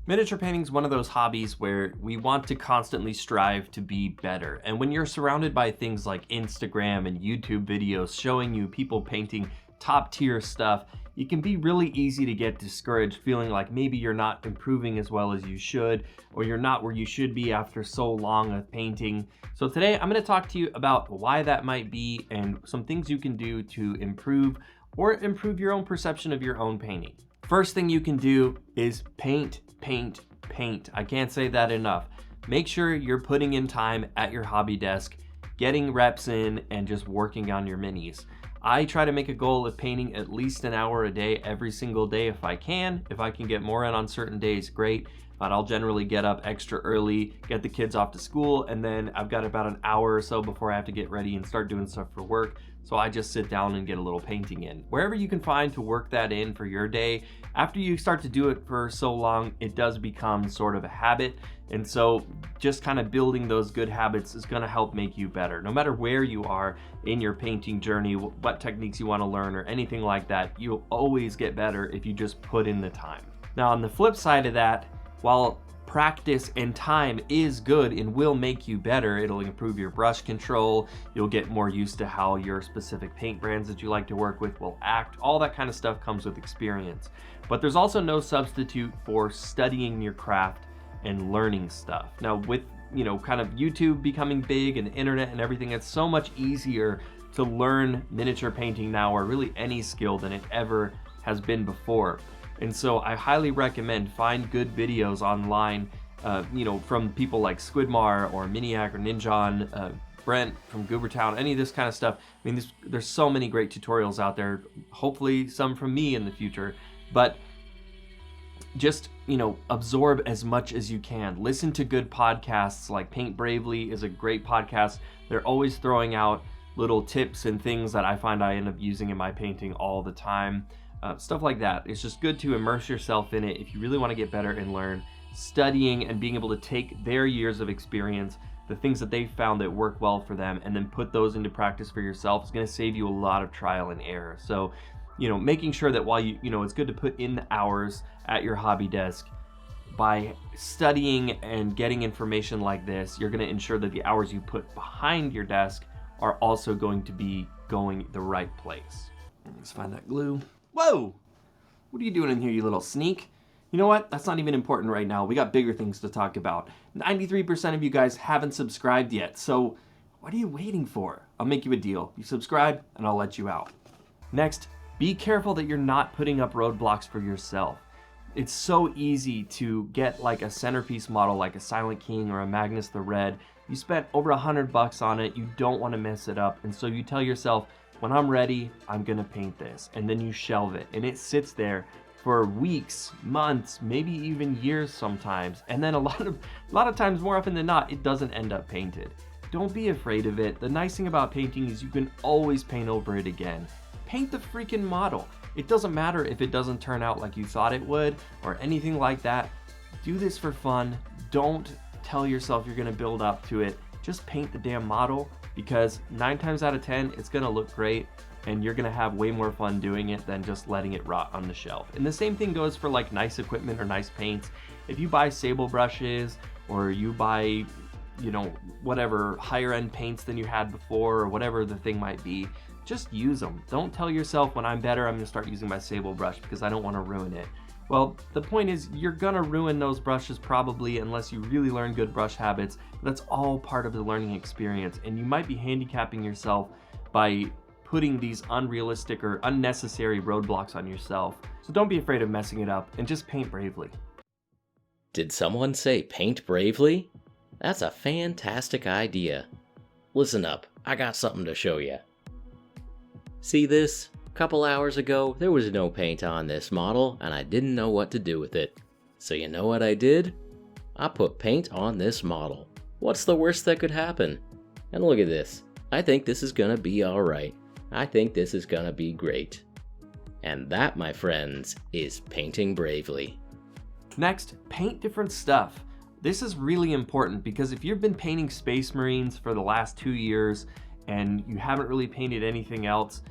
Miniature painting is one of those hobbies where we want to constantly strive to be better. And when you're surrounded by things like Instagram and YouTube videos showing you people painting top tier stuff, it can be really easy to get discouraged, feeling like maybe you're not improving as well as you should, or you're not where you should be after so long of painting. So today I'm going to talk to you about why that might be and some things you can do to improve your own perception of your own painting. First thing you can do is paint. I can't say that enough. Make sure you're putting in time at your hobby desk, getting reps in, and just working on your minis. I try to make a goal of painting at least an hour a day every single day if I can. If I can get more in on certain days, great. But I'll generally get up extra early, get the kids off to school, and then I've got about an hour or so before I have to get ready and start doing stuff for work. So I just sit down and get a little painting in. Wherever you can find to work that in for your day, after you start to do it for so long, it does become sort of a habit. And so just kind of building those good habits is going to help make you better. No matter where you are in your painting journey, what techniques you want to learn or anything like that, you'll always get better if you just put in the time. Now, on the flip side of that, while practice and time is good and will make you better, it'll improve your brush control, you'll get more used to how your specific paint brands that you like to work with will act. All that kind of stuff comes with experience. But there's also no substitute for studying your craft and learning stuff. Now with, kind of YouTube becoming big and the internet and everything, it's so much easier to learn miniature painting now, or really any skill, than it ever has been before. And so I highly recommend find good videos online, from people like Squidmar or Miniac or Ninjon, Brent from Goobertown, any of this kind of stuff. I mean, there's so many great tutorials out there, hopefully some from me in the future, but just, absorb as much as you can. Listen to good podcasts, like Paint Bravely is a great podcast. They're always throwing out little tips and things that I find I end up using in my painting all the time. Stuff like that. It's just good to immerse yourself in it if you really want to get better and learn. Studying and being able to take their years of experience, the things that they found that work well for them, and then put those into practice for yourself is going to save you a lot of trial and error. So, making sure that while it's good to put in the hours at your hobby desk, by studying and getting information like this, you're going to ensure that the hours you put behind your desk are also going to be going the right place. Let's find that glue. Whoa! What are you doing in here, you little sneak? You know what? That's not even important right now. We got bigger things to talk about. 93% of you guys haven't subscribed yet, so what are you waiting for? I'll make you a deal. You subscribe, and I'll let you out. Next, be careful that you're not putting up roadblocks for yourself. It's so easy to get like a centerpiece model like a Silent King or a Magnus the Red. You spent over $100 on it, you don't want to mess it up, and so you tell yourself, when I'm ready, I'm gonna paint this, and then you shelve it, and it sits there for weeks, months, maybe even years sometimes, and then a lot of times, more often than not, it doesn't end up painted. Don't be afraid of it. The nice thing about painting is you can always paint over it again. Paint the freaking model. It doesn't matter if it doesn't turn out like you thought it would or anything like that. Do this for fun. Don't tell yourself you're gonna build up to it. Just paint the damn model, because 9 times out of 10, it's gonna look great and you're gonna have way more fun doing it than just letting it rot on the shelf. And the same thing goes for like nice equipment or nice paints. If you buy sable brushes or you buy, whatever higher end paints than you had before or whatever the thing might be, just use them. Don't tell yourself, when I'm better, I'm gonna start using my sable brush because I don't wanna ruin it. Well, the point is, you're gonna ruin those brushes probably unless you really learn good brush habits. That's all part of the learning experience, and you might be handicapping yourself by putting these unrealistic or unnecessary roadblocks on yourself. So don't be afraid of messing it up and just paint bravely. Did someone say paint bravely? That's a fantastic idea. Listen up, I got something to show you. See this? A couple hours ago, there was no paint on this model, and I didn't know what to do with it. So you know what I did? I put paint on this model. What's the worst that could happen? And look at this. I think this is gonna be alright. I think this is gonna be great. And that, my friends, is painting bravely. Next, paint different stuff. This is really important because if you've been painting Space Marines for the last 2 years and you haven't really painted anything else,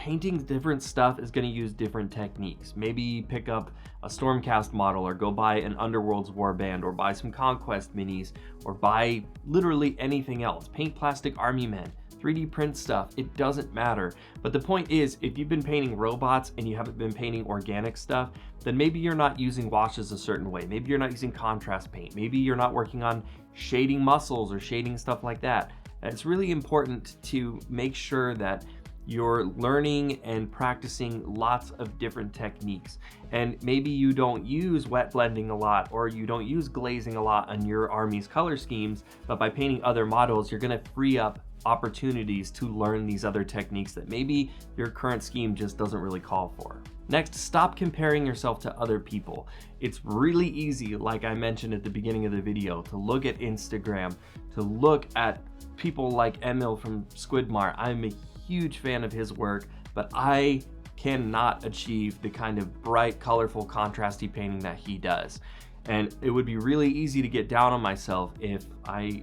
painting different stuff is going to use different techniques. Maybe pick up a Stormcast model, or go buy an Underworld's warband, or buy some Conquest minis, or buy literally anything else. Paint plastic army men, 3D print stuff, it doesn't matter. But the point is, if you've been painting robots and you haven't been painting organic stuff, then maybe you're not using washes a certain way. Maybe you're not using contrast paint. Maybe you're not working on shading muscles or shading stuff like that. And it's really important to make sure that you're learning and practicing lots of different techniques. And maybe you don't use wet blending a lot, or you don't use glazing a lot on your army's color schemes, but by painting other models, you're gonna free up opportunities to learn these other techniques that maybe your current scheme just doesn't really call for. Next, stop comparing yourself to other people. It's really easy, like I mentioned at the beginning of the video, to look at Instagram, to look at people like Emil from Squidmar. I'm a huge fan of his work, but I cannot achieve the kind of bright, colorful, contrasty painting that he does. And it would be really easy to get down on myself if I,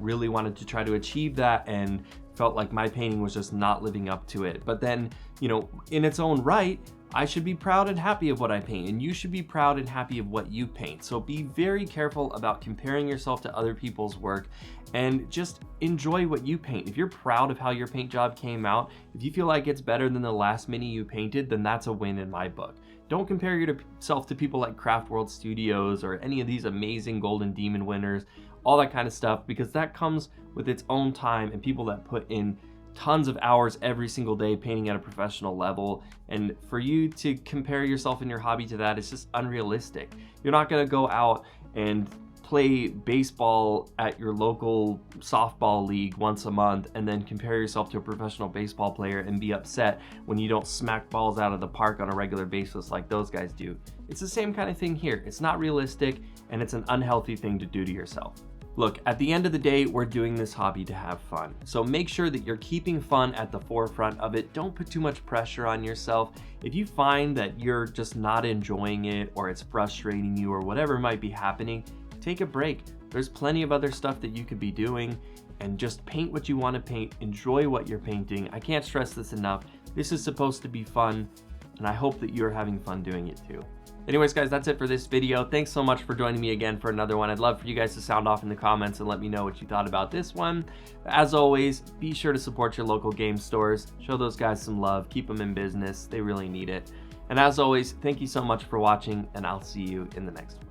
really wanted to try to achieve that and felt like my painting was just not living up to it. But then, in its own right, I should be proud and happy of what I paint, and you should be proud and happy of what you paint. So be very careful about comparing yourself to other people's work, and just enjoy what you paint. If you're proud of how your paint job came out, if you feel like it's better than the last mini you painted, then that's a win in my book. Don't compare yourself to people like Craft World Studios or any of these amazing Golden Demon winners, all that kind of stuff, because that comes with its own time and people that put in tons of hours every single day painting at a professional level. And for you to compare yourself in your hobby to that is just unrealistic. You're not going to go out and play baseball at your local softball league once a month and then compare yourself to a professional baseball player and be upset when you don't smack balls out of the park on a regular basis like those guys do. It's the same kind of thing here. It's not realistic, and it's an unhealthy thing to do to yourself. Look, at the end of the day, we're doing this hobby to have fun. So make sure that you're keeping fun at the forefront of it. Don't put too much pressure on yourself. If you find that you're just not enjoying it, or it's frustrating you, or whatever might be happening, take a break. There's plenty of other stuff that you could be doing, and just paint what you want to paint. Enjoy what you're painting. I can't stress this enough. This is supposed to be fun, and I hope that you're having fun doing it too. Anyways, guys, that's it for this video. Thanks so much for joining me again for another one. I'd love for you guys to sound off in the comments and let me know what you thought about this one. As always, be sure to support your local game stores. Show those guys some love. Keep them in business. They really need it. And as always, thank you so much for watching, and I'll see you in the next one.